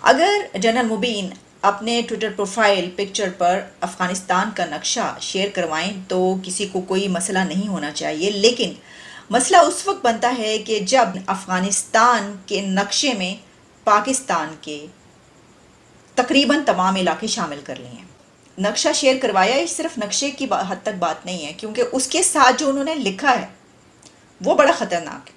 अगर जनरल मुबीन अपने Twitter profile picture पर अफ़गानिस्तान का नक्शा शेयर करवाएं तो किसी को कोई मसला नहीं होना चाहिए, लेकिन मसला उस वक्त बनता है कि जब अफ़गानिस्तान के नक्शे में पाकिस्तान के तकरीबन तमाम इलाके शामिल कर लिए हैं। नक्शा शेयर करवाया ये सिर्फ नक्शे की हद तक बात नहीं है, क्योंकि उसके साथ जो उन्होंने लिखा है वो बड़ा ख़तरनाक है।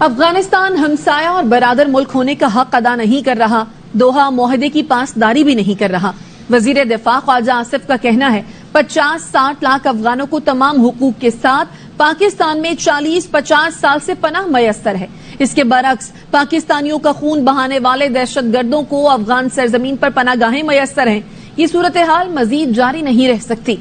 अफगानिस्तान हमसाया और बरादर मुल्क होने का हक अदा नहीं कर रहा, दोहा मुआहदे की पासदारी भी नहीं कर रहा। वजीर दिफा ख्वाजा आसिफ का कहना है 50-60 लाख अफगानों को तमाम हुकूक के साथ पाकिस्तान में 40-50 साल से पनाह मयसर है। इसके बरक्स पाकिस्तानियों का खून बहाने वाले दहशतगर्दों को अफगान सरजमीन पर पनागाहें मयसर हैं। ये सूरत हाल मजीद जारी नहीं रह सकती।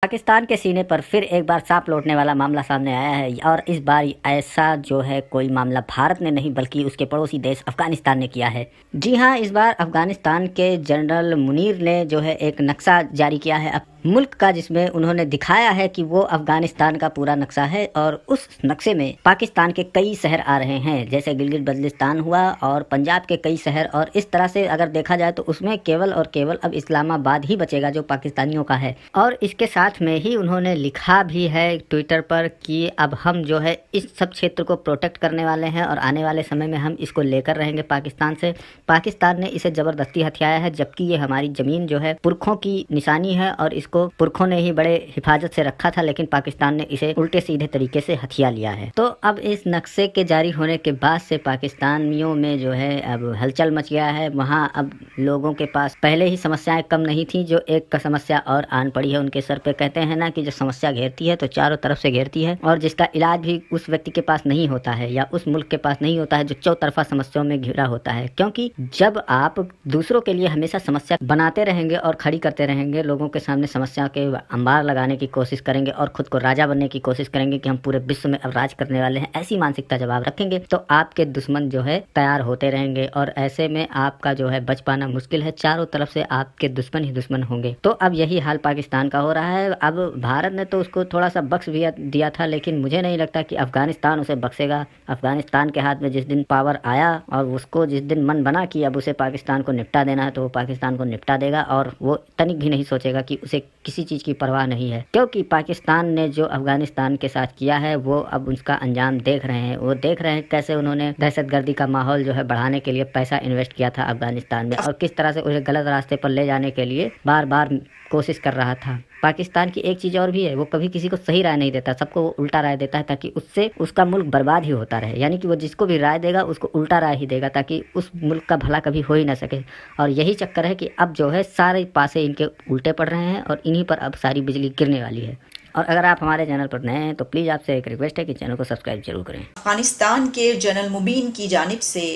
पाकिस्तान के सीने पर फिर एक बार सांप लौटने वाला मामला सामने आया है, और इस बार ऐसा जो है कोई मामला भारत ने नहीं बल्कि उसके पड़ोसी देश अफगानिस्तान ने किया है। जी हाँ, इस बार अफगानिस्तान के जनरल मुनीर ने जो है एक नक्शा जारी किया है मुल्क का, जिसमें उन्होंने दिखाया है कि वो अफगानिस्तान का पूरा नक्शा है और उस नक्शे में पाकिस्तान के कई शहर आ रहे हैं, जैसे गिलगित बल्तिस्तान हुआ और पंजाब के कई शहर। और इस तरह से अगर देखा जाए तो उसमें केवल और केवल अब इस्लामाबाद ही बचेगा जो पाकिस्तानियों का है। और इसके साथ में ही उन्होंने लिखा भी है ट्विटर पर कि अब हम जो है इस सब क्षेत्र को प्रोटेक्ट करने वाले हैं और आने वाले समय में हम इसको लेकर रहेंगे पाकिस्तान से। पाकिस्तान ने इसे ज़बरदस्ती हथियाया है, जबकि ये हमारी ज़मीन जो है पुरखों की निशानी है और इसको पुरखों ने ही बड़े हिफाजत से रखा था, लेकिन पाकिस्तान ने इसे उल्टे सीधे तरीके से हथिया लिया है। तो अब इस नक्शे के जारी होने के बाद से पाकिस्तानियों में जो है अब हलचल मच गया है। वहाँ अब लोगों के पास पहले ही समस्याएं कम नहीं थी, जो एक का समस्या और आन पड़ी है उनके सर पे। कहते हैं ना कि जो समस्या घेरती है तो चारों तरफ से घेरती है, और जिसका इलाज भी उस व्यक्ति के पास नहीं होता है या उस मुल्क के पास नहीं होता है जो चौतरफा समस्याओं में घिरा होता है। क्योंकि जब आप दूसरों के लिए हमेशा समस्या बनाते रहेंगे और खड़ी करते रहेंगे, लोगों के सामने समस्या के अंबार लगाने की कोशिश करेंगे और खुद को राजा बनने की कोशिश करेंगे कि हम पूरे विश्व में अब राज करने वाले हैं, ऐसी मानसिकता जब आप रखेंगे तो आपके दुश्मन जो है तैयार होते रहेंगे और ऐसे में आपका जो है बच पाना मुश्किल है। चारों तरफ से आपके दुश्मन ही दुश्मन होंगे। तो अब यही हाल पाकिस्तान का हो रहा है। अब भारत ने तो उसको थोड़ा सा बख्श भी दिया था, लेकिन मुझे नहीं लगता कि अफगानिस्तान उसे बख्शेगा। अफगानिस्तान के हाथ में जिस दिन पावर आया और उसको जिस दिन मन बना कि अब उसे पाकिस्तान को निपटा देना है, तो वो पाकिस्तान को निपटा देगा और वो तनिक भी नहीं सोचेगा कि उसे किसी चीज़ की परवाह नहीं है। क्योंकि पाकिस्तान ने जो अफगानिस्तान के साथ किया है वो अब उसका अंजाम देख रहे हैं। वो देख रहे हैं कैसे उन्होंने दहशतगर्दी का माहौल जो है बढ़ाने के लिए पैसा इन्वेस्ट किया था अफगानिस्तान में, और किस तरह से उसे गलत रास्ते पर ले जाने के लिए बार बार कोशिश कर रहा था। पाकिस्तान की एक चीज़ और भी है, वो कभी किसी को सही राय नहीं देता, सबको वो उल्टा राय देता है ताकि उससे उसका मुल्क बर्बाद ही होता रहे। यानी कि वो जिसको भी राय देगा उसको उल्टा राय ही देगा ताकि उस मुल्क का भला कभी हो ही ना सके। और यही चक्कर है कि अब जो है सारे पासे इनके उल्टे पड़ रहे हैं और इन्हीं पर अब सारी बिजली गिरने वाली है। और अगर आप हमारे चैनल पर नए हैं तो प्लीज़ आपसे एक रिक्वेस्ट है कि चैनल को सब्सक्राइब जरूर करें। अफगानिस्तान के जनरल मुबीन की जानिब से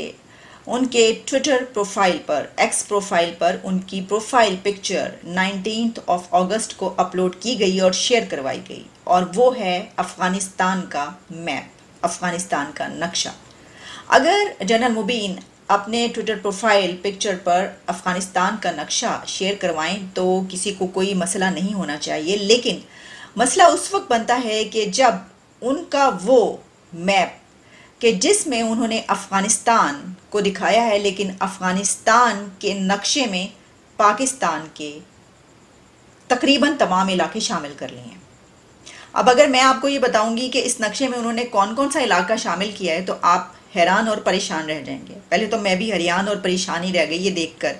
उनके ट्विटर प्रोफाइल पर, एक्स प्रोफाइल पर उनकी प्रोफाइल पिक्चर 19 अगस्त को अपलोड की गई और शेयर करवाई गई, और वो है अफ़गानिस्तान का मैप, अफ़गानिस्तान का नक्शा। अगर जनरल मुबीन अपने ट्विटर प्रोफाइल पिक्चर पर अफ़गानिस्तान का नक्शा शेयर करवाएं तो किसी को कोई मसला नहीं होना चाहिए, लेकिन मसला उस वक्त बनता है कि जब उनका वो मैप कि जिसमें उन्होंने अफ़गानिस्तान को दिखाया है, लेकिन अफ़गानिस्तान के नक्शे में पाकिस्तान के तकरीबन तमाम इलाके शामिल कर लिए हैं। अब अगर मैं आपको ये बताऊंगी कि इस नक्शे में उन्होंने कौन कौन सा इलाका शामिल किया है तो आप हैरान और परेशान रह जाएंगे। पहले तो मैं भी हैरान और परेशान ही रह गई ये देखकर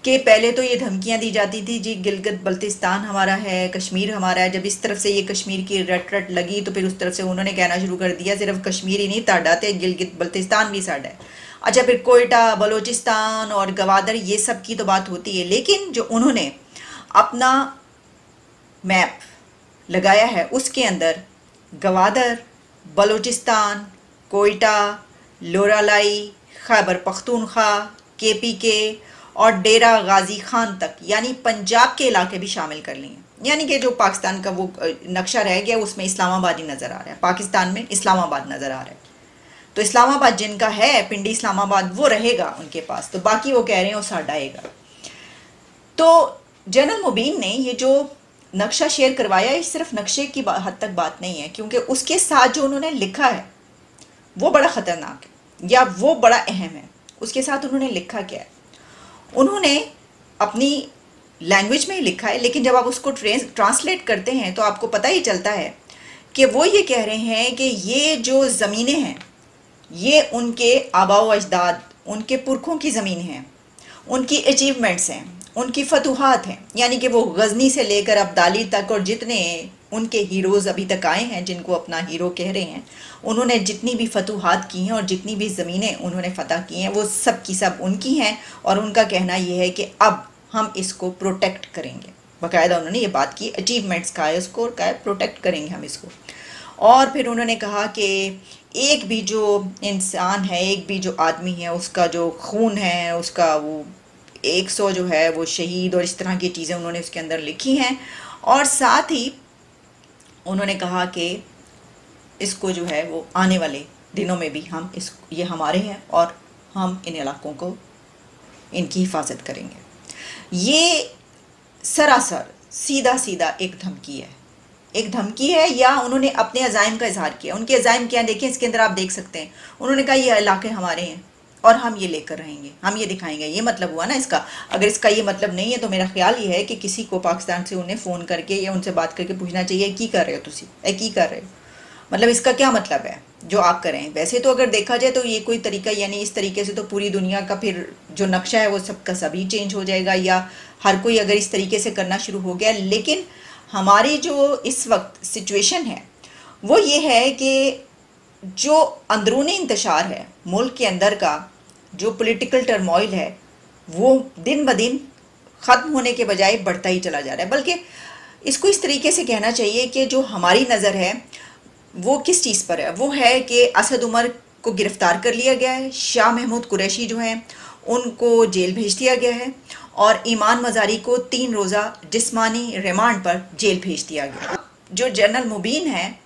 कि पहले तो ये धमकियां दी जाती थी जी गिलगित बल्तिस्तान हमारा है, कश्मीर हमारा है। जब इस तरफ से ये कश्मीर की रट लगी तो फिर उस तरफ से उन्होंने कहना शुरू कर दिया सिर्फ कश्मीर ही नहीं ताड़ा थे, गिलगित बल्तिस्तान भी साड़ा है। अच्छा, फिर कोयटा, बलोचिस्तान और गवादर ये सब की तो बात होती है, लेकिन जो उन्होंने अपना मैप लगाया है उसके अंदर गवादर, बलोचिस्तान, कोयटा, लोरालाई, खैबर पख्तूनख्वा, KPK और डेरा गाजी खान तक यानी पंजाब के इलाके भी शामिल कर लिए। यानी कि जो पाकिस्तान का वो नक्शा रह गया उसमें इस्लामाबाद ही नज़र आ रहा है, पाकिस्तान में इस्लामाबाद नज़र आ रहा है। तो इस्लामाबाद जिनका है, पिंडी इस्लामाबाद, वो रहेगा उनके पास, तो बाकी वो कह रहे हैं वो साडाएगा। तो जनरल मुबीन ने ये जो नक्शा शेयर करवाया ये सिर्फ नक्शे की हद तक बात नहीं है, क्योंकि उसके साथ जो उन्होंने लिखा है वो बड़ा ख़तरनाक है या वो बड़ा अहम है। उसके साथ उन्होंने लिखा क्या है? उन्होंने अपनी लैंग्वेज में ही लिखा है, लेकिन जब आप उसको ट्रांसलेट करते हैं तो आपको पता ही चलता है कि वो ये कह रहे हैं कि ये जो ज़मीनें हैं ये उनके आबाओ अजदाद, उनके पुरखों की ज़मीन हैं, उनकी अचीवमेंट्स हैं, उनकी फतूहात हैं। यानी कि वो गज़नी से लेकर अब्दाली तक और जितने उनके हीरोज़ अभी तक आए हैं, जिनको अपना हीरो कह रहे हैं, उन्होंने जितनी भी फतूहात की हैं और जितनी भी ज़मीनें उन्होंने फ़तह की हैं वो सब की सब उनकी हैं। और उनका कहना ये है कि अब हम इसको प्रोटेक्ट करेंगे। बाकायदा उन्होंने ये बात की, अचीवमेंट्स का है, उसको कहा प्रोटेक्ट करेंगे हम इसको। और फिर उन्होंने कहा कि एक भी जो इंसान है, एक भी जो आदमी है, उसका जो खून है, उसका वो 100 जो है वो शहीद, और इस तरह की चीज़ें उन्होंने उसके अंदर लिखी हैं। और साथ ही उन्होंने कहा कि इसको जो है वो आने वाले दिनों में भी हम ये हमारे हैं और हम इन इलाकों को, इनकी हिफाजत करेंगे। ये सरासर सीधा सीधा एक धमकी है, एक धमकी है, या उन्होंने अपने अज़ाइम का इजहार किया। उनके अज़ाइम क्या देखें, इसके अंदर आप देख सकते हैं। उन्होंने कहा ये इलाके हमारे हैं और हम ये लेकर रहेंगे, हम ये दिखाएंगे। ये मतलब हुआ ना इसका। अगर इसका ये मतलब नहीं है तो मेरा ख्याल ये है कि किसी को पाकिस्तान से उन्हें फ़ोन करके या उनसे बात करके पूछना चाहिए की कर रहे हो तुसी, की कर रहे हो, मतलब इसका क्या मतलब है जो आप करें। वैसे तो अगर देखा जाए तो ये कोई तरीका, यानी इस तरीके से तो पूरी दुनिया का फिर जो नक्शा है वो सबका सभी चेंज हो जाएगा, या हर कोई अगर इस तरीके से करना शुरू हो गया। लेकिन हमारी जो इस वक्त सिचुएशन है वो ये है कि जो अंदरूनी इंतशार है मुल्क के अंदर का, जो पॉलिटिकल टर्मोइल है वो दिन ब दिन ख़त्म होने के बजाय बढ़ता ही चला जा रहा है। बल्कि इसको इस तरीके से कहना चाहिए कि जो हमारी नज़र है वो किस चीज़ पर है, वो है कि असद उमर को गिरफ़्तार कर लिया गया है, शाह महमूद कुरैशी जो हैं उनको जेल भेज दिया गया है, और ईमान मज़ारी को 3 रोज़ा जिस्मानी रिमांड पर जेल भेज दिया गया। जो जनरल मुबीन हैं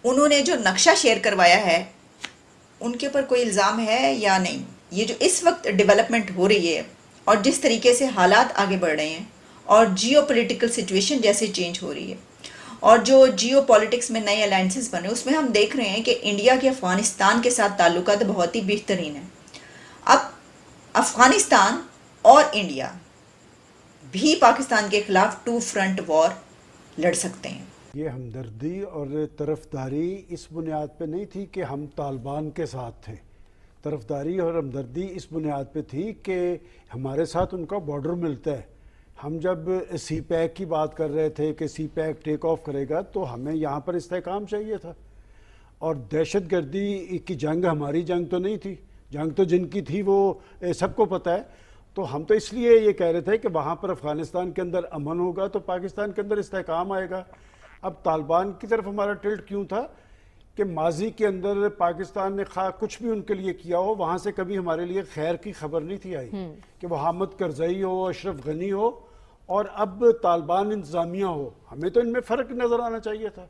उन्होंने जो नक्शा शेयर करवाया है उनके ऊपर कोई इल्ज़ाम है या नहीं। ये जो इस वक्त डेवलपमेंट हो रही है और जिस तरीके से हालात आगे बढ़ रहे हैं और जियो पोलिटिकल सिचुएशन जैसे चेंज हो रही है और जो जियो पॉलिटिक्स में नए अलायंसेस बने, उसमें हम देख रहे हैं कि इंडिया के अफ़गानिस्तान के साथ ताल्लुकात बहुत ही बेहतरीन है। अब अफ़गानिस्तान और इंडिया भी पाकिस्तान के खिलाफ 2 फ्रंट वॉर लड़ सकते हैं। ये हमदर्दी और तरफदारी इस बुनियाद पे नहीं थी कि हम तालिबान के साथ थे। तरफदारी और हमदर्दी इस बुनियाद पे थी कि हमारे साथ उनका बॉर्डर मिलता है। हम जब सी पैक की बात कर रहे थे कि सी पैक टेक ऑफ करेगा तो हमें यहाँ पर इस्तेहकाम चाहिए था। और दहशतगर्दी की जंग हमारी जंग तो नहीं थी, जंग तो जिनकी थी वो सबको पता है। तो हम तो इसलिए ये कह रहे थे कि वहाँ पर अफ़गानिस्तान के अंदर अमन होगा तो पाकिस्तान के अंदर इस्तेहकाम आएगा। अब तालिबान की तरफ हमारा टिल्ट क्यों था कि माजी के अंदर पाकिस्तान ने खा कुछ भी उनके लिए किया हो, वहाँ से कभी हमारे लिए खैर की खबर नहीं थी आई। कि वो हामिद करजई हो, अशरफ गनी हो और अब तालिबान इंतज़ामिया हो, हमें तो इनमें फ़र्क नज़र आना चाहिए था।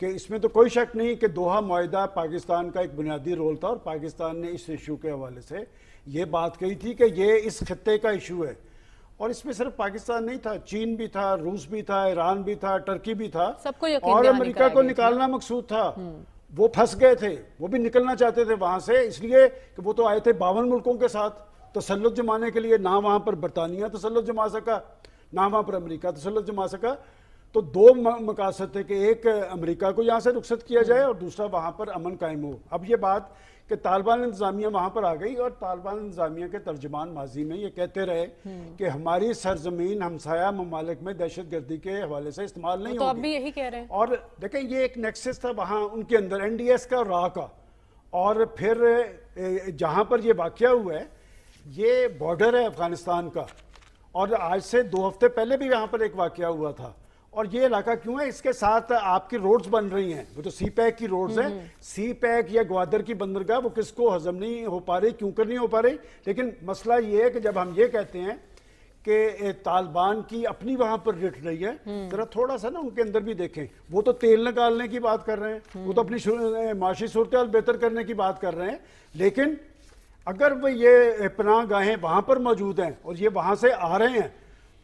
कि इसमें तो कोई शक नहीं कि दोहा मुआहिदा पाकिस्तान का एक बुनियादी रोल था और पाकिस्तान ने इस इशू के हवाले से ये बात कही थी कि ये इस खत्ते का इशू है। और इसमें सिर्फ पाकिस्तान नहीं था, चीन भी था, रूस भी था, ईरान भी था, टर्की भी था, और अमेरिका को निकालना मकसूद था। वो फंस गए थे, वो भी निकलना चाहते थे वहां से, इसलिए कि वो तो आए थे 52 मुल्कों के साथ तसल्लुत जमाने के लिए। ना वहां पर बरतानिया तसल्लुत जमा सका, ना वहां पर अमेरिका तसल्लुत जमा सका। तो 2 मकासद थे कि एक अमेरिका को यहाँ से रुखसत किया जाए और दूसरा वहां पर अमन कायम हो। अब ये बात कि तालिबान इंतजामिया वहां पर आ गई और तालिबान इंतजामिया के तर्जमान माजी में ये कहते रहे कि हमारी सरजमीन हमसाया ममालिक में दहशतगर्दी के हवाले से इस्तेमाल नहीं होगी। तो अब भी यही कह रहे हैं। और देखें ये एक नेक्सस था वहां उनके अंदर NDS का, रा का, और फिर जहां पर ये वाकया हुआ है ये बॉर्डर है अफगानिस्तान का, और आज से 2 हफ्ते पहले भी यहाँ पर एक वाकया हुआ था। और ये इलाका क्यों है, इसके साथ आपकी रोड्स बन रही हैं, वो तो सी पैक की रोड्स हैं। सी पैक या ग्वादर की बंदरगाह वो किसको हजम नहीं हो पा रही, क्यों कर नहीं हो पा रही। लेकिन मसला ये है कि जब हम ये कहते हैं कि तालिबान की अपनी वहां पर रिट रही है, जरा थोड़ा सा ना उनके अंदर भी देखें। वो तो तेल निकालने की बात कर रहे हैं, वो तो अपनी माशी सूरत बेहतर करने की बात कर रहे हैं। लेकिन अगर वो ये पनाह गाहें वहां पर मौजूद हैं और ये वहां से आ रहे हैं,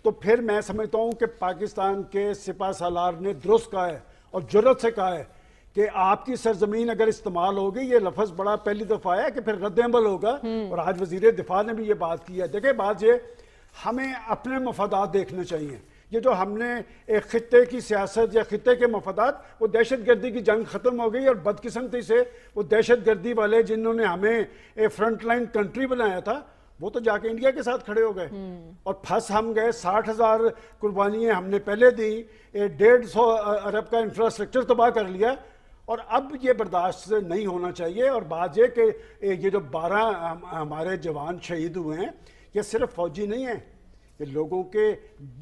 तो फिर मैं समझता हूं कि पाकिस्तान के सिपा सालार ने दुरुस्त कहा है और जुर्रत से कहा है कि आपकी सरजमीन अगर इस्तेमाल होगी, ये लफ्ज़ बड़ा पहली दफ़ा आया कि फिर रद्द अमल होगा। और आज वजीर दिफा ने भी ये बात की है। देखिए बात ये, हमें अपने मफादात देखने चाहिए। ये जो हमने एक खित्ते की सियासत या खित्ते के मफादात, वो दहशतगर्दी की जंग ख़त्म हो गई और बदकिस्मती से वो दहशतगर्दी वाले जिन्होंने हमें एक फ्रंट लाइन कंट्री बनाया था वो तो जाके इंडिया के साथ खड़े हो गए और फंस हम गए। 60,000 कुर्बानियाँ हमने पहले दी, 150 अरब का इंफ्रास्ट्रक्चर तबाह कर लिया और अब ये बर्दाश्त नहीं होना चाहिए। और बात ये कि ये जो 12 हमारे जवान शहीद हुए हैं ये सिर्फ फौजी नहीं है, ये लोगों के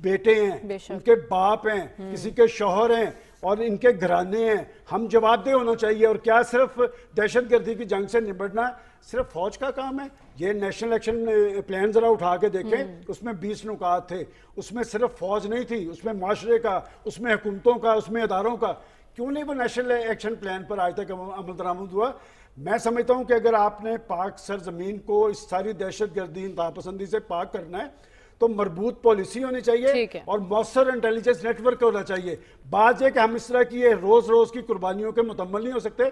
बेटे हैं, उनके बाप हैं, किसी के शौहर हैं और इनके घराने हैं। हम जवाबदेह होना चाहिए। और क्या सिर्फ दहशतगर्दी की जंग से निपटना सिर्फ फौज का काम है? ये नेशनल एक्शन प्लान जरा उठा के देखें, उसमें 20 नुकात थे, उसमें सिर्फ फौज नहीं थी, उसमें माशरे का, उसमें हुकूमतों का, उसमें इदारों का। क्यों नहीं वो नेशनल एक्शन प्लान पर आज तक अमल दरामद हुआ? मैं समझता हूं कि अगर आपने पाक सरजमीन को इस सारी दहशतगर्दी इंतहापसंदी से पाक करना है तो मरबूत पॉलिसी होनी चाहिए और मौसर इंटेलिजेंस नेटवर्क होना चाहिए। बात यह कि हम इस तरह की रोज रोज की कुर्बानियों के मुतम्मल नहीं हो सकते।